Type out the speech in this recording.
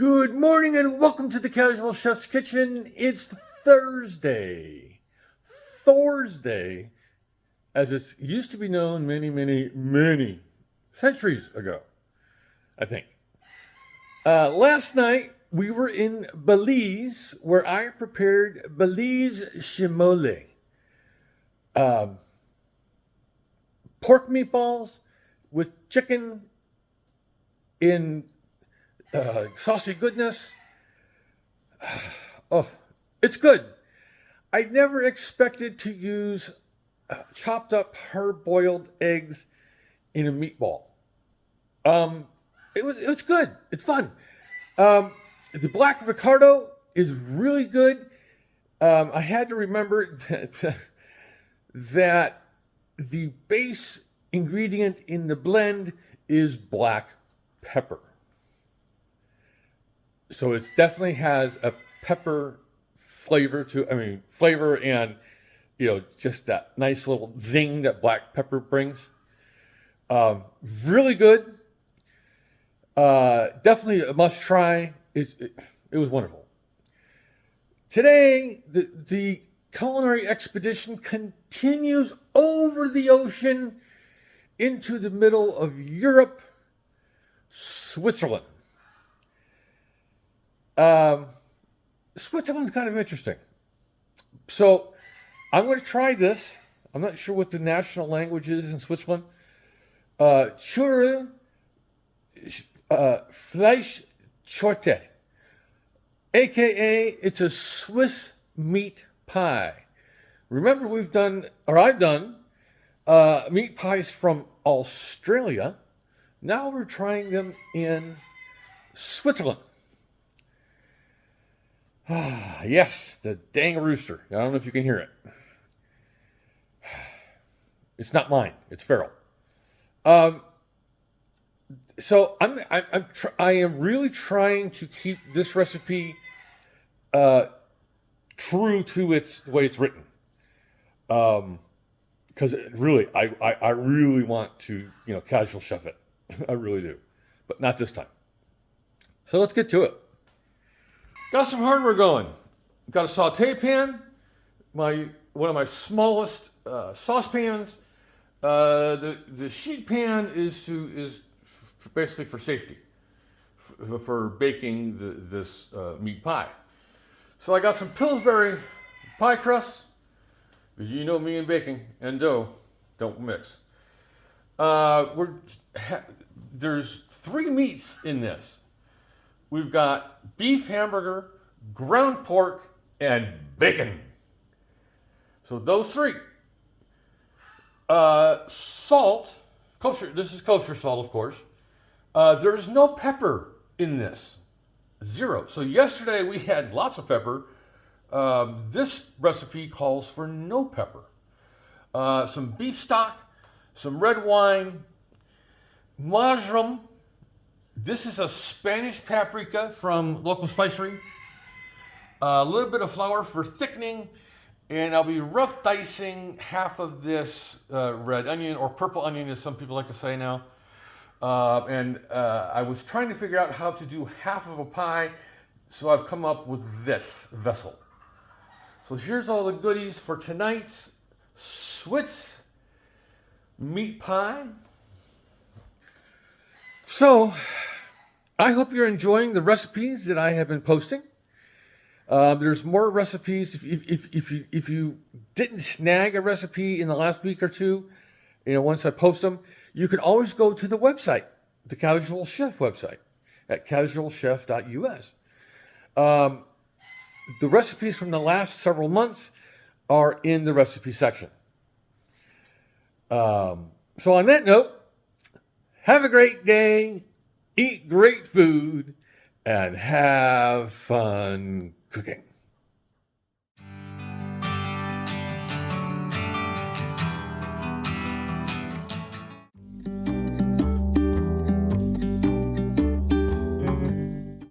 Good morning and welcome to the Casual Chef's Kitchen. It's Thursday, as it used to be known many centuries ago, I think. Last night we were in Belize where I prepared Belize chimole. Pork meatballs with chicken in saucy goodness. Oh, it's good. I never expected to use chopped up hard-boiled eggs in a meatball. It was good. It's fun. The black Ricardo is really good. I had to remember that the base ingredient in the blend is black pepper. So it definitely has a pepper flavor flavor and, just that nice little zing that black pepper brings. Really good. Definitely a must try. It was wonderful. Today, the culinary expedition continues over the ocean into the middle of Europe, Switzerland. Switzerland's kind of interesting. So I'm going to try this. I'm not sure what the national language is in Switzerland. Churer Fleischtorte, aka it's a Swiss meat pie. Remember, I've done meat pies from Australia. Now we're trying them in Switzerland. Yes, the dang rooster. I don't know if you can hear it. It's not mine. It's feral. So I am really trying to keep this recipe true to the way it's written. Because really, I really want to casual chef it. I really do, but not this time. So let's get to it. Got some hardware going. Got a saute pan, one of my smallest saucepans. The sheet pan is basically for safety, for baking this meat pie. So I got some Pillsbury pie crust, because you know me and baking and dough don't mix. There's 3 meats in this. We've got beef hamburger, ground pork, and bacon. So those 3. Salt, kosher. This is kosher salt, of course. There's no pepper in this. 0. So yesterday we had lots of pepper. This recipe calls for no pepper. Some beef stock, some red wine, marjoram. This is a Spanish paprika from local spicery. A little bit of flour for thickening. And I'll be rough dicing half of this red onion, or purple onion as some people like to say now. I was trying to figure out how to do half of a pie, so I've come up with this vessel. So here's all the goodies for tonight's Swiss meat pie. So I hope you're enjoying the recipes that I have been posting. There's more recipes. If you didn't snag a recipe in the last week or two, once I post them, you can always go to the website, the Casual Chef website at casualchef.us. The recipes from the last several months are in the recipe section. So on that note, have a great day, eat great food, and have fun cooking.